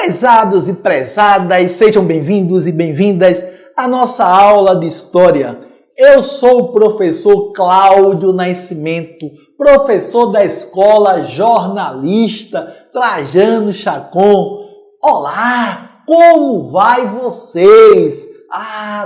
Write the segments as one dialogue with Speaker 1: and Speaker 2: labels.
Speaker 1: Prezados e prezadas, sejam bem-vindos e bem-vindas à nossa aula de História. Eu sou o professor Cláudio Nascimento, professor da escola jornalista Trajano Chacon. Olá, como vai vocês?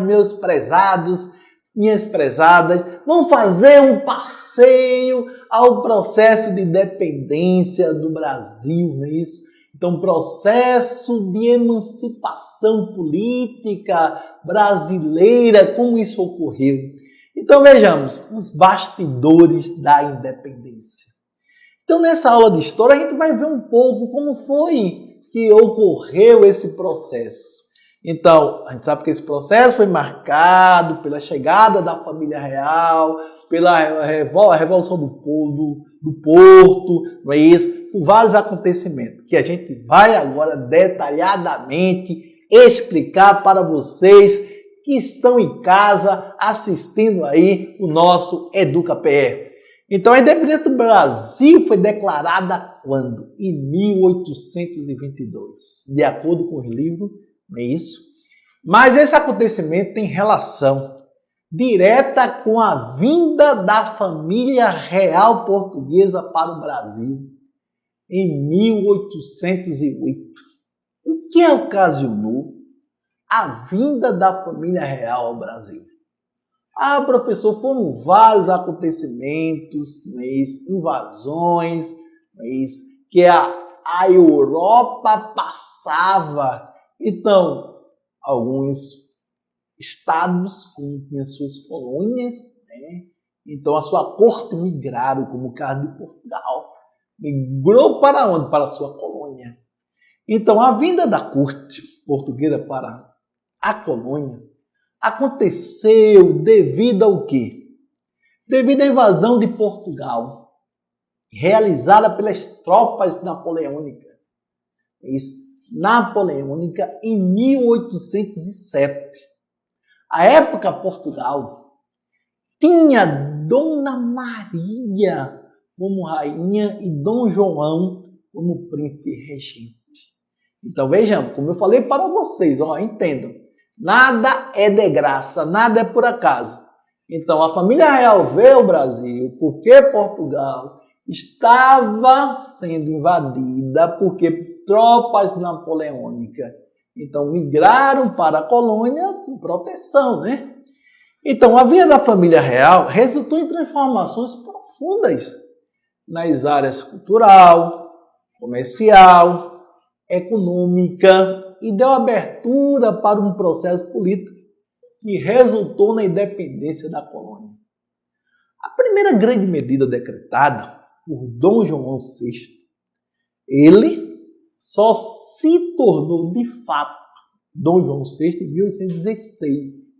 Speaker 1: Meus prezados, minhas prezadas, vamos fazer um passeio ao processo de independência do Brasil, não é isso? Então, processo de emancipação política brasileira, como isso ocorreu. Então, vejamos os bastidores da independência. Então, nessa aula de história, a gente vai ver um pouco como foi que ocorreu esse processo. Então, a gente sabe que esse processo foi marcado pela chegada da família real, pela Revolução do Porto, não é isso? Por vários acontecimentos que a gente vai agora detalhadamente explicar para vocês que estão em casa assistindo aí o nosso EducaPE. Então, a independência do Brasil foi declarada quando? Em 1822, de acordo com o livro, não é isso? Mas esse acontecimento tem relação direta com a vinda da família real portuguesa para o Brasil em 1808. O que ocasionou a vinda da família real ao Brasil? Professor, foram vários acontecimentos, invasões, que a Europa passava. Então, alguns estados tinham suas colônias, então a sua corte migraram, como o caso de Portugal. Migrou para onde? Para a sua colônia. Então, a vinda da corte portuguesa para a colônia aconteceu devido ao quê? Devido à invasão de Portugal, realizada pelas tropas napoleônicas. Em 1807. À época, Portugal tinha Dona Maria como rainha e Dom João como príncipe regente. Então vejamos, como eu falei para vocês, entendam, nada é de graça, nada é por acaso. Então a família real veio ao Brasil porque Portugal estava sendo invadida porque tropas napoleônicas então migraram para a colônia com proteção, Então a vinda da família real resultou em transformações profundas nas áreas cultural, comercial, econômica e deu abertura para um processo político que resultou na independência da colônia. A primeira grande medida decretada por Dom João VI, ele só se tornou de fato Dom João VI em 1816.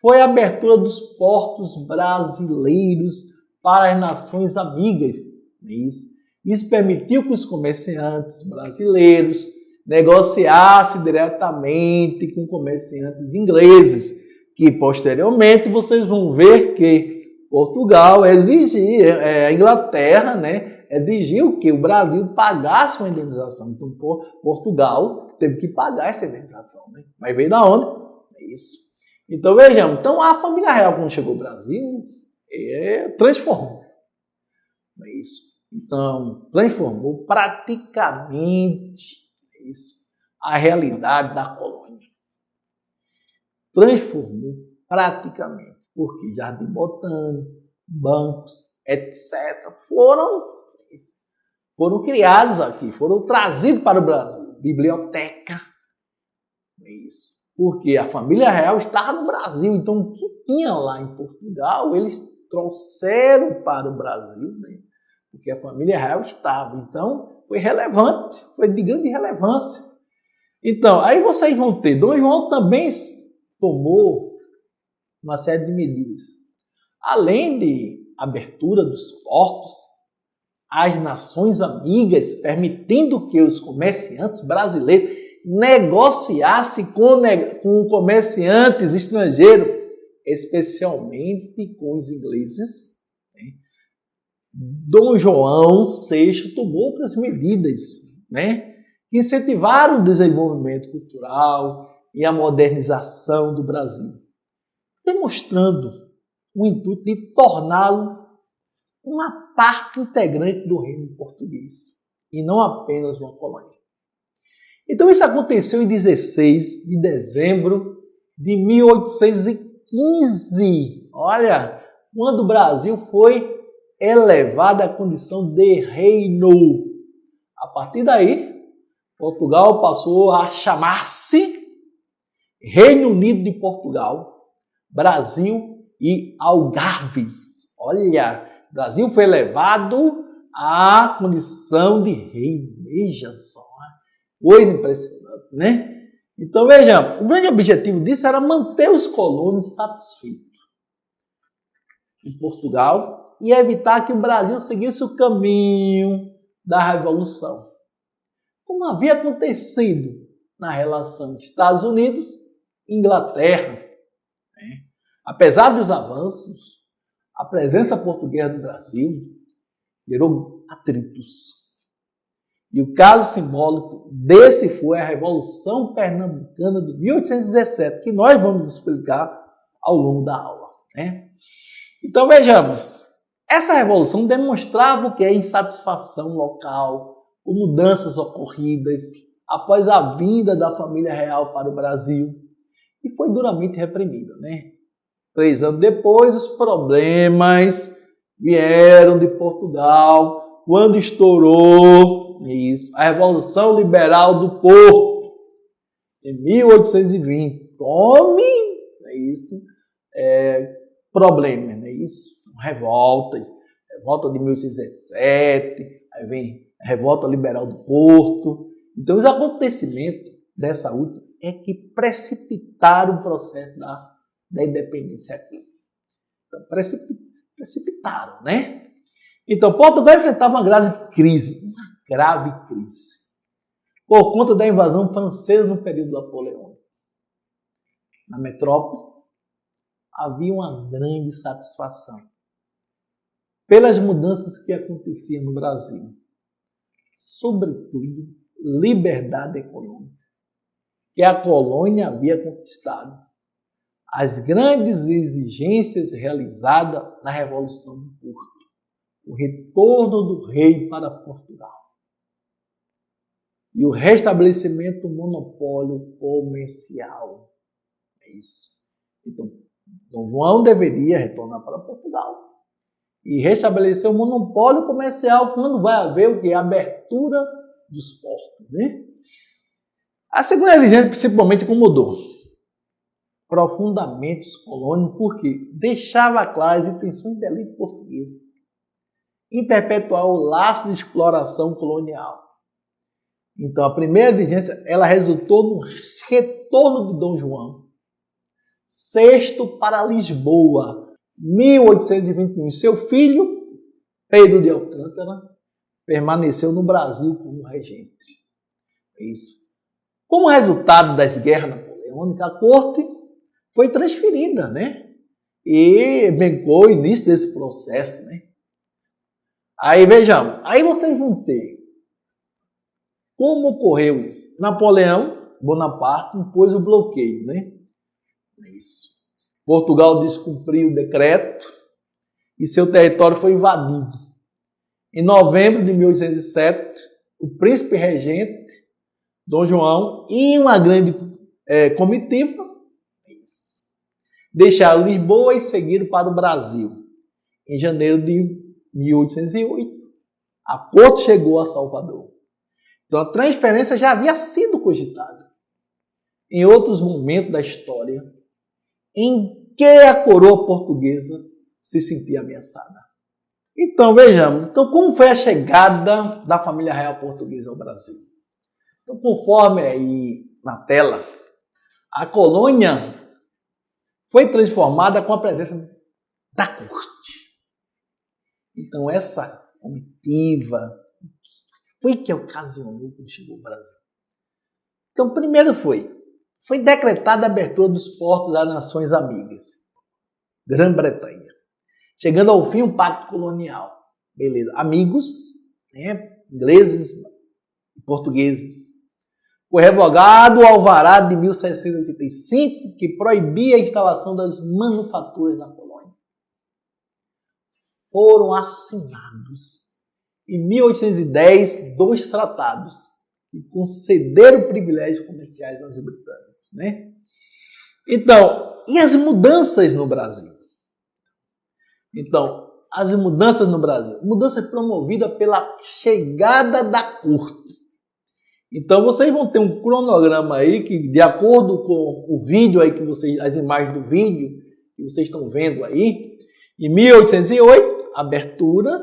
Speaker 1: Foi a abertura dos portos brasileiros para as nações amigas. Isso permitiu que os comerciantes brasileiros negociassem diretamente com comerciantes ingleses, que posteriormente vocês vão ver que Portugal exigia, a Inglaterra, exigiu que o Brasil pagasse uma indenização. Então, Portugal teve que pagar essa indenização. Mas veio da onde? Isso. Então, vejamos. Então, a família real, quando chegou ao Brasil, transformou. Isso. Então, transformou praticamente a realidade da colônia. Transformou praticamente. Porque Jardim Botânico, bancos, etc. foram criados aqui, foram trazidos para o Brasil. Biblioteca. Porque a família real estava no Brasil. Então, o que tinha lá em Portugal, eles trouxeram para o Brasil, porque a família real estava. Então, foi relevante, foi de grande relevância. Então, aí vocês vão ter, Dom João também tomou uma série de medidas. Além de abertura dos portos, as nações amigas, permitindo que os comerciantes brasileiros negociassem com comerciantes estrangeiros, especialmente com os ingleses. Dom João VI tomou outras medidas, que incentivaram o desenvolvimento cultural e a modernização do Brasil, demonstrando o intuito de torná-lo uma parte integrante do reino português e não apenas uma colônia. Então isso aconteceu em 16 de dezembro de 1815. Olha, quando o Brasil foi elevado à condição de reino. A partir daí, Portugal passou a chamar-se Reino Unido de Portugal, Brasil e Algarves. Olha, o Brasil foi elevado à condição de reino. Veja só, coisa impressionante, né? Então vejamos, o grande objetivo disso era manter os colonos satisfeitos em Portugal e evitar que o Brasil seguisse o caminho da Revolução, como havia acontecido na relação Estados Unidos e Inglaterra. Apesar dos avanços, a presença portuguesa no Brasil gerou atritos. E o caso simbólico desse foi a Revolução Pernambucana de 1817, que nós vamos explicar ao longo da aula, né? Então vejamos, essa revolução demonstrava o que é insatisfação local, com mudanças ocorridas após a vinda da família real para o Brasil, e foi duramente reprimida, né? 3 anos depois, os problemas vieram de Portugal, quando estourou a Revolução Liberal do Porto, em 1820. Tome, problema, revoltas, revolta de 1817, aí vem a Revolta Liberal do Porto. Então, os acontecimentos dessa última é que precipitaram o processo da independência aqui. Então, precipitaram, né? Então, Portugal enfrentava uma grave crise, por conta da invasão francesa no período napoleônico. Na metrópole, havia uma grande satisfação pelas mudanças que aconteciam no Brasil, sobretudo liberdade econômica, que a colônia havia conquistado, as grandes exigências realizadas na Revolução do Porto, o retorno do rei para Portugal e o restabelecimento do monopólio comercial. É isso. Então, Dom João deveria retornar para Portugal e restabelecer o monopólio comercial quando vai haver o que? A abertura dos portos, né? A segunda exigência principalmente incomodou profundamente os colonos, porque deixava claras as intenções da elite portuguesa em perpetuar o laço de exploração colonial. Então, a primeira exigência, ela resultou no retorno de Dom João VI para Lisboa, 1821. Seu filho, Pedro de Alcântara, permaneceu no Brasil como regente. Isso. Como resultado das guerras napoleônicas, a corte foi transferida, né? E bancou o início desse processo, né? Aí vejamos, aí vocês vão ter como ocorreu isso. Napoleão Bonaparte impôs o bloqueio, né? Isso. Portugal descumpriu o decreto e seu território foi invadido. Em novembro de 1807, o príncipe regente, Dom João, e uma grande comitiva, deixaram Lisboa e seguiram para o Brasil. Em janeiro de 1808, a corte chegou a Salvador. Então a transferência já havia sido cogitada em outros momentos da história em que a coroa portuguesa se sentia ameaçada. Então vejamos, como foi a chegada da família real portuguesa ao Brasil? Então, conforme aí na tela, a colônia foi transformada com a presença da corte. Então essa comitiva foi que ocasionou quando chegou ao Brasil. Então, primeiro foi decretada a abertura dos portos das nações amigas, Grã-Bretanha, chegando ao fim o pacto colonial. Beleza, amigos, né, ingleses e portugueses. Foi revogado o alvará de 1685, que proibia a instalação das manufaturas na colônia. Foram assinados, em 1810, 2 tratados que concederam privilégios comerciais aos britânicos, né? Então, e as mudanças no Brasil? Então, as mudanças no Brasil. Mudanças promovidas pela chegada da corte. Então, vocês vão ter um cronograma aí que, de acordo com o vídeo aí que vocês, as imagens do vídeo que vocês estão vendo aí, em 1808, abertura,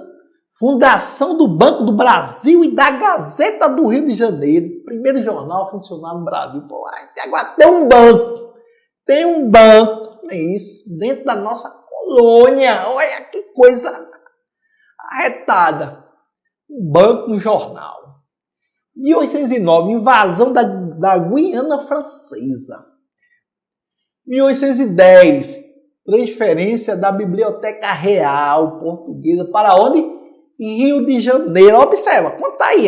Speaker 1: fundação do Banco do Brasil e da Gazeta do Rio de Janeiro, primeiro jornal a funcionar no Brasil. Pô, agora tem um banco. Tem um banco, é isso, dentro da nossa colônia. Olha que coisa arretada. Um banco, um jornal. 1809, invasão da Guiana Francesa. 1810, transferência da Biblioteca Real Portuguesa para onde? Rio de Janeiro. Observa, conta aí.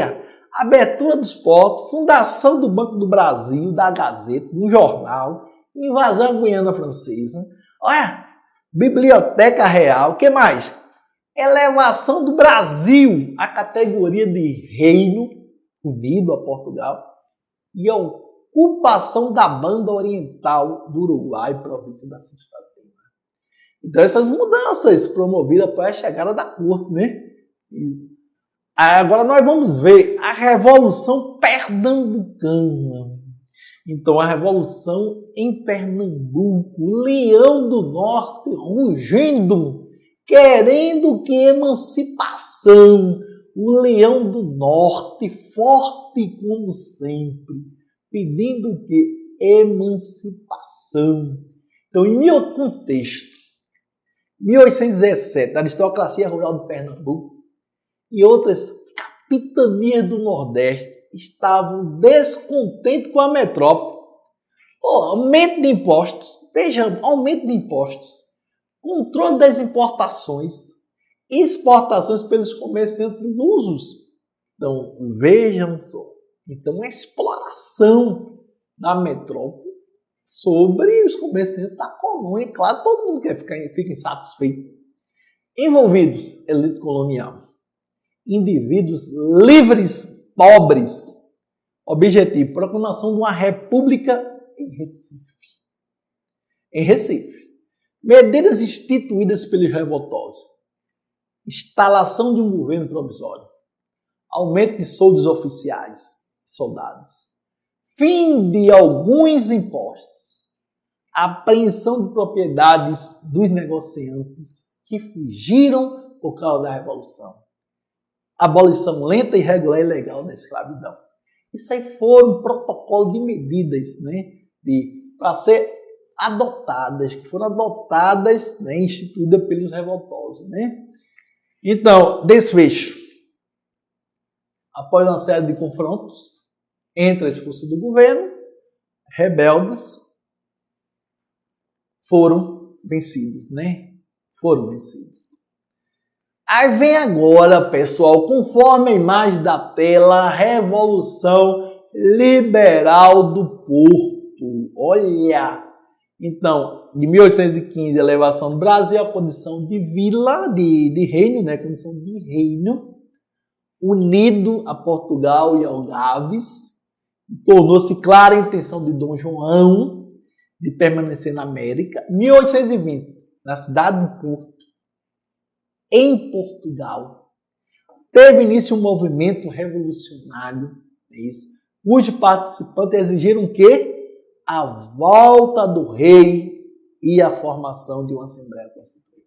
Speaker 1: Abertura dos portos, fundação do Banco do Brasil, da Gazeta, do jornal, invasão à Guiana Francesa. Olha, Biblioteca Real. O que mais? Elevação do Brasil à categoria de Reino Unido a Portugal e a ocupação da banda oriental do Uruguai, província da Cisplatina. Então, essas mudanças promovidas para a chegada da corte, né? Agora nós vamos ver a Revolução Pernambucana. Então, a Revolução em Pernambuco, Leão do Norte rugindo, querendo que emancipação. O Leão do Norte, forte como sempre, pedindo o quê? Emancipação. Então, em outro contexto, 1817, a aristocracia rural de Pernambuco e outras capitanias do Nordeste estavam descontentes com a metrópole. Aumento de impostos, vejamos, aumento de impostos, controle das importações, exportações pelos comerciantes lusos. Então, vejam só. Então, uma exploração da metrópole sobre os comerciantes da colônia. Claro, todo mundo fica insatisfeito. Envolvidos, elite colonial. Indivíduos livres, pobres. Objetivo, proclamação de uma república em Recife. Em Recife. Medidas instituídas pelos revoltosos. Instalação de um governo provisório, aumento de soldos oficiais e soldados, fim de alguns impostos, apreensão de propriedades dos negociantes que fugiram por causa da Revolução, abolição lenta, irregular e ilegal da escravidão. Isso aí foram um protocolo de medidas, né, para ser adotadas, que foram adotadas, né, instituídas pelos revoltosos, né? Então, desfecho. Após uma série de confrontos entre as forças do governo, rebeldes foram vencidos, né? Foram vencidos. Aí vem agora, pessoal, conforme a imagem da tela, a Revolução Liberal do Porto. Olha! Então, de 1815, a elevação do Brasil à condição de vila, de reino, né? Condição de reino, unido a Portugal e Algarves, tornou-se clara a intenção de Dom João de permanecer na América. 1820, na cidade de Porto, em Portugal, teve início um movimento revolucionário, cujos participantes exigiram que a volta do rei e a formação de uma Assembleia Constituinte.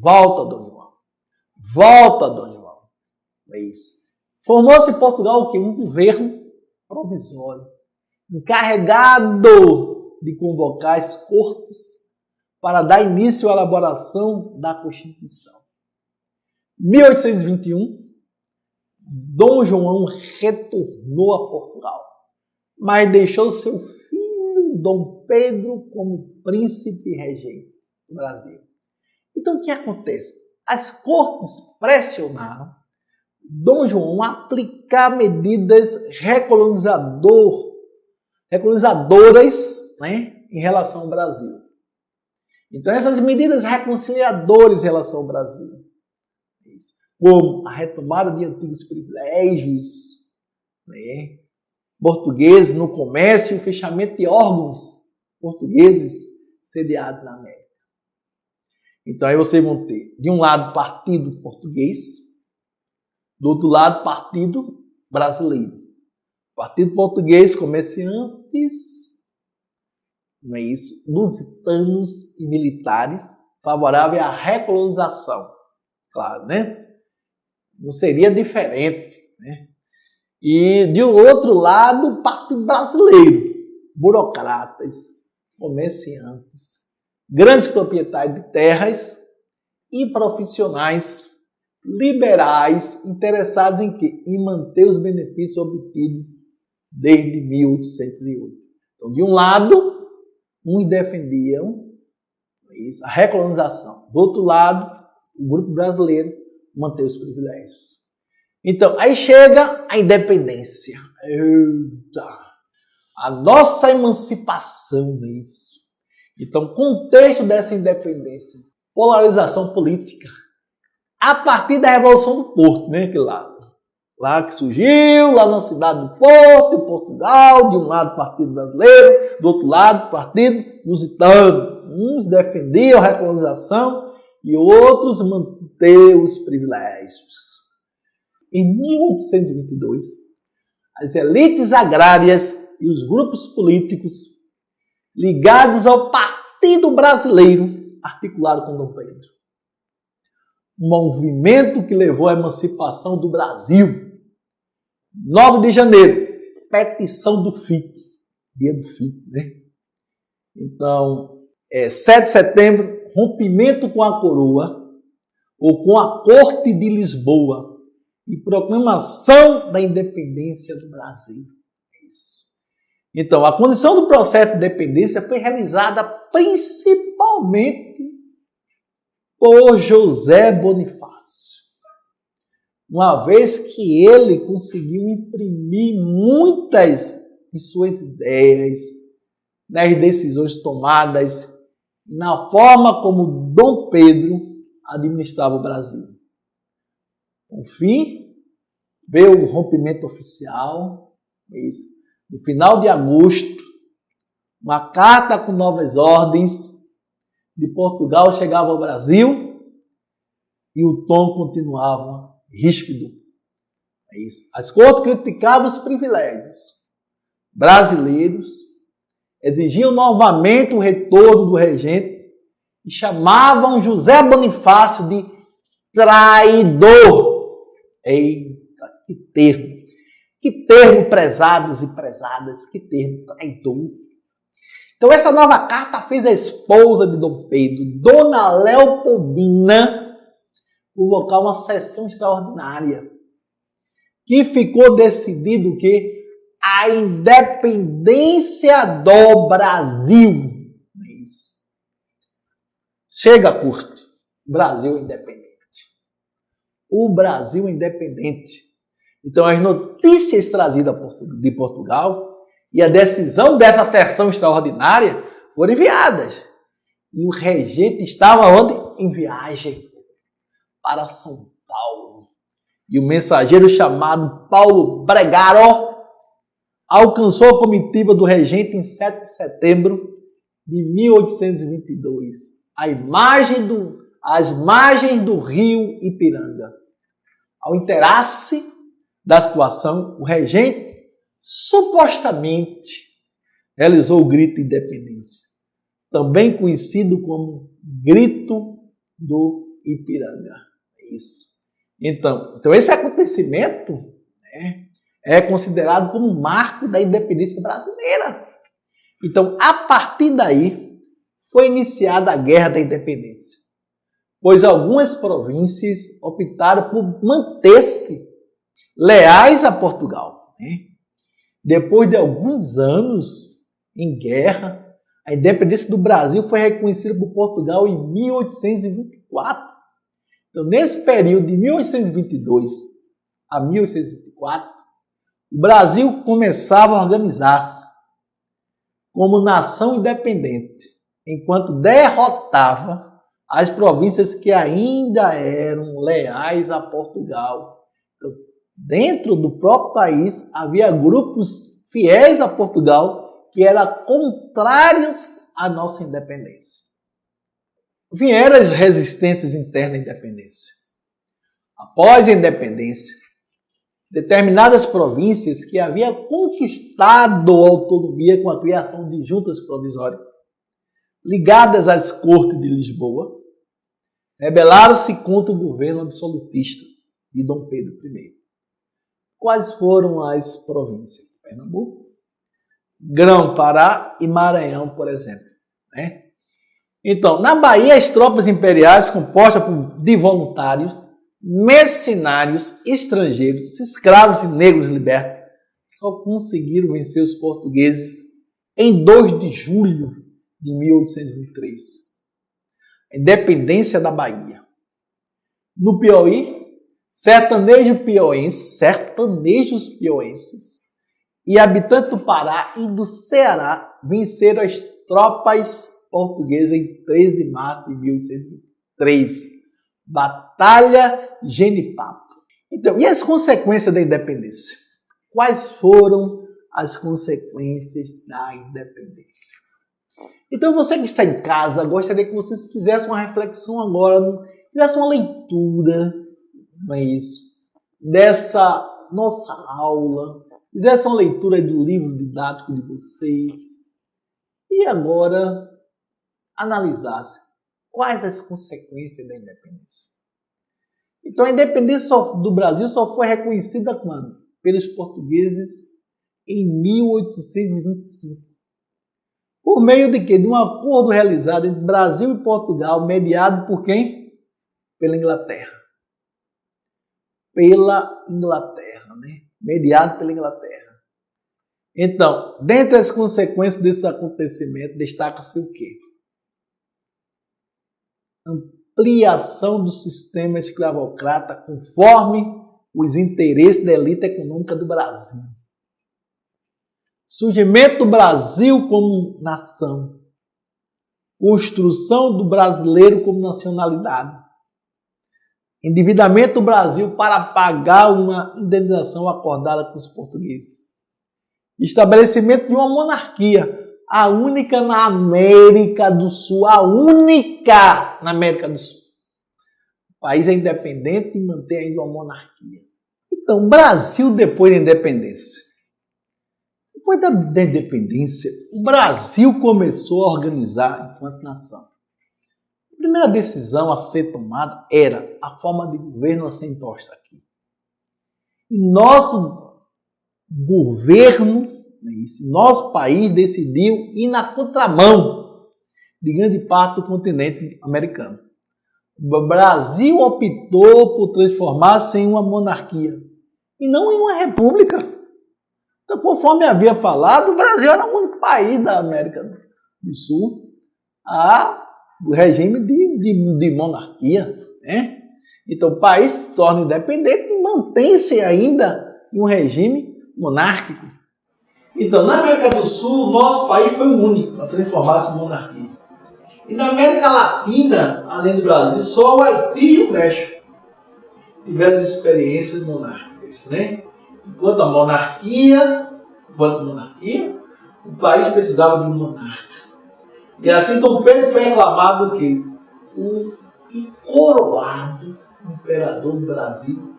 Speaker 1: Volta, Dom João. Volta, Dom João. É isso. Formou-se em Portugal o quê? Um governo provisório, encarregado de convocar as cortes para dar início à elaboração da Constituição. 1821, Dom João retornou a Portugal, mas deixou seu filho Dom Pedro como príncipe regente do Brasil. Então, o que acontece? As cortes pressionaram Dom João aplicar medidas recolonizadoras, né, em relação ao Brasil. Então, essas medidas reconciliadoras em relação ao Brasil, como a retomada de antigos privilégios, né, portugueses no comércio e o fechamento de órgãos portugueses sediados na América. Então, aí vocês vão ter, de um lado, partido português, do outro lado, partido brasileiro. Partido português, comerciantes, não é isso? Lusitanos e militares, favoráveis à recolonização. Claro, né? Não seria diferente, né? E, de outro lado, o partido brasileiro, burocratas, comerciantes, grandes proprietários de terras e profissionais liberais interessados em quê? Em manter os benefícios obtidos desde 1808. Então, de um lado, uns defendiam a recolonização. Do outro lado, o grupo brasileiro manter os privilégios. Então, aí chega a independência. Eita! A nossa emancipação nisso. Então, contexto dessa independência, polarização política, a partir da Revolução do Porto, né, aquele lado. Lá que surgiu, lá na cidade do Porto, em Portugal, de um lado partido brasileiro, do outro lado partido lusitano. Uns defendiam a recolonização e outros manter os privilégios. Em 1822, as elites agrárias e os grupos políticos ligados ao Partido Brasileiro articularam com Dom Pedro um movimento que levou à emancipação do Brasil. 9 de janeiro, petição do Fico, dia do Fico, né? Então, 7 de setembro, rompimento com a coroa ou com a Corte de Lisboa e proclamação da independência do Brasil. É isso. Então, a condição do processo de independência foi realizada principalmente por José Bonifácio, uma vez que ele conseguiu imprimir muitas de suas ideias nas decisões tomadas na forma como Dom Pedro administrava o Brasil. Por fim, veio o rompimento oficial, isso. No final de agosto, uma carta com novas ordens de Portugal chegava ao Brasil e o tom continuava ríspido. É isso. As cortes criticavam os privilégios brasileiros, exigiam novamente o retorno do regente e chamavam José Bonifácio de traidor. Eita, que termo! Que termo, prezados e prezadas, que termo traidor. Então, essa nova carta fez a esposa de Dom Pedro, Dona Leopoldina, convocar uma sessão extraordinária, que ficou decidido que a independência do Brasil. É isso. Chega a corte. O Brasil é independente. O Brasil é independente. Então, as notícias trazidas de Portugal e a decisão dessa sessão extraordinária foram enviadas. E o regente estava onde? Em viagem para São Paulo. E o mensageiro chamado Paulo Bregaro alcançou a comitiva do regente em 7 de setembro de 1822, às margens do rio Ipiranga. Ao inteirar-se da situação, o regente supostamente realizou o grito de independência, também conhecido como Grito do Ipiranga. Isso. Então esse acontecimento, né, é considerado como um marco da independência brasileira. Então, a partir daí, foi iniciada a Guerra da Independência, pois algumas províncias optaram por manter-se leais a Portugal, né? Depois de alguns anos em guerra, a independência do Brasil foi reconhecida por Portugal em 1824. Então, nesse período de 1822 a 1824, o Brasil começava a organizar-se como nação independente, enquanto derrotava as províncias que ainda eram leais a Portugal. Então, dentro do próprio país, havia grupos fiéis a Portugal que eram contrários à nossa independência. Vieram as resistências internas à independência. Após a independência, determinadas províncias que haviam conquistado a autonomia com a criação de juntas provisórias, ligadas às cortes de Lisboa, rebelaram-se contra o governo absolutista de Dom Pedro I. Quais foram as províncias? Pernambuco, Grão-Pará e Maranhão, por exemplo. Né? Então, na Bahia, as tropas imperiais, compostas de voluntários, mercenários, estrangeiros, escravos e negros libertos, só conseguiram vencer os portugueses em 2 de julho de 1823. A independência da Bahia. No Piauí, sertanejos piauenses e habitantes do Pará e do Ceará venceram as tropas portuguesas em 3 de março de 1823. Batalha Genipapo. Então, e as consequências da independência? Quais foram as consequências da independência? Então, você que está em casa, gostaria que vocês fizessem uma reflexão agora, fizessem uma leitura, não é isso, dessa nossa aula, fizessem uma leitura do livro didático de vocês e agora analisassem quais as consequências da independência. Então, a independência do Brasil só foi reconhecida quando? Pelos portugueses em 1825. Por meio de quê? De um acordo realizado entre Brasil e Portugal, mediado por quem? Pela Inglaterra. Pela Inglaterra, né? Mediado pela Inglaterra. Então, dentre as consequências desse acontecimento, destaca-se o quê? Ampliação do sistema escravocrata conforme os interesses da elite econômica do Brasil. Surgimento do Brasil como nação. Construção do brasileiro como nacionalidade. Endividamento do Brasil para pagar uma indenização acordada com os portugueses. Estabelecimento de uma monarquia, a única na América do Sul, a única na América do Sul. O país é independente e mantém ainda uma monarquia. Então, Brasil depois da independência. Depois da independência, o Brasil começou a organizar enquanto nação. A primeira decisão a ser tomada era a forma de governo a ser imposta aqui. E nosso governo, nosso país decidiu ir na contramão de grande parte do continente americano. O Brasil optou por transformar-se em uma monarquia e não em uma república. Então, conforme havia falado, o Brasil era o único país da América do Sul a regime de monarquia. Né? Então, o país se torna independente e mantém-se ainda em um regime monárquico. Então, na América do Sul, o nosso país foi o único a transformar-se em monarquia. E na América Latina, além do Brasil, só o Haiti e o México tiveram experiências monárquicas. Né? Enquanto a monarquia, o país precisava de um monarca. E assim Dom Pedro foi aclamado que o coroado imperador do Brasil,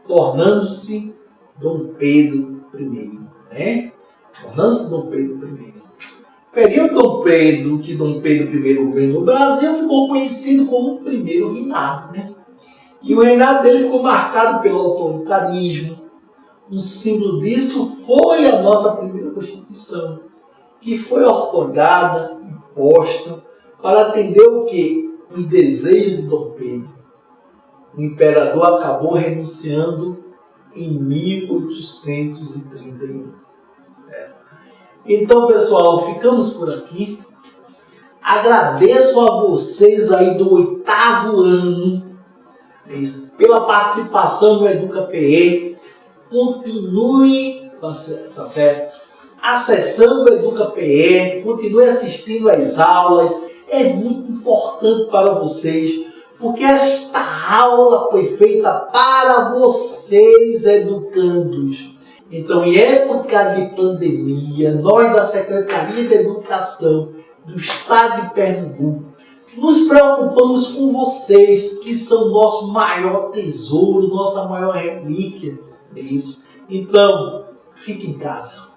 Speaker 1: tornando-se Dom Pedro I. Né? Tornando-se Dom Pedro I. O período que Dom Pedro I governou o Brasil ficou conhecido como o primeiro reinado. Né? E o reinado dele ficou marcado pelo autoritarismo. Um símbolo disso foi a nossa primeira Constituição, que foi outorgada, imposta, para atender o quê? O desejo de Dom Pedro. O imperador acabou renunciando em 1831. Então, pessoal, ficamos por aqui. Agradeço a vocês aí do 8º ano Isso. Pela participação no EducaPE. Continue, tá certo? Acessando o EducaPE, continue assistindo às aulas. É muito importante para vocês, porque esta aula foi feita para vocês, educandos. Então, em época de pandemia, nós da Secretaria de Educação do Estado de Pernambuco nos preocupamos com vocês, que são nosso maior tesouro, nossa maior relíquia. É isso. Então, fique em casa.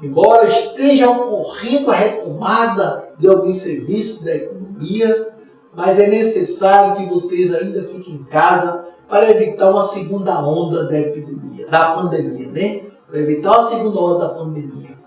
Speaker 1: Embora esteja ocorrendo a retomada de alguns serviços da economia, mas é necessário que vocês ainda fiquem em casa para evitar uma segunda onda da pandemia, né? Para evitar uma segunda onda da pandemia.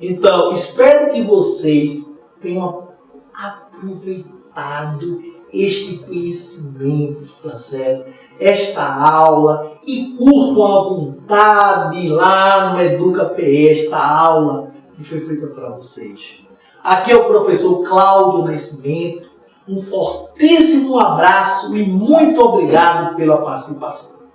Speaker 1: Então, espero que vocês tenham aproveitado este conhecimento, tá certo? Esta aula, e curtam à vontade lá no EducaPE esta aula que foi feita para vocês. Aqui é o professor Cláudio Nascimento. Um fortíssimo abraço e muito obrigado pela participação.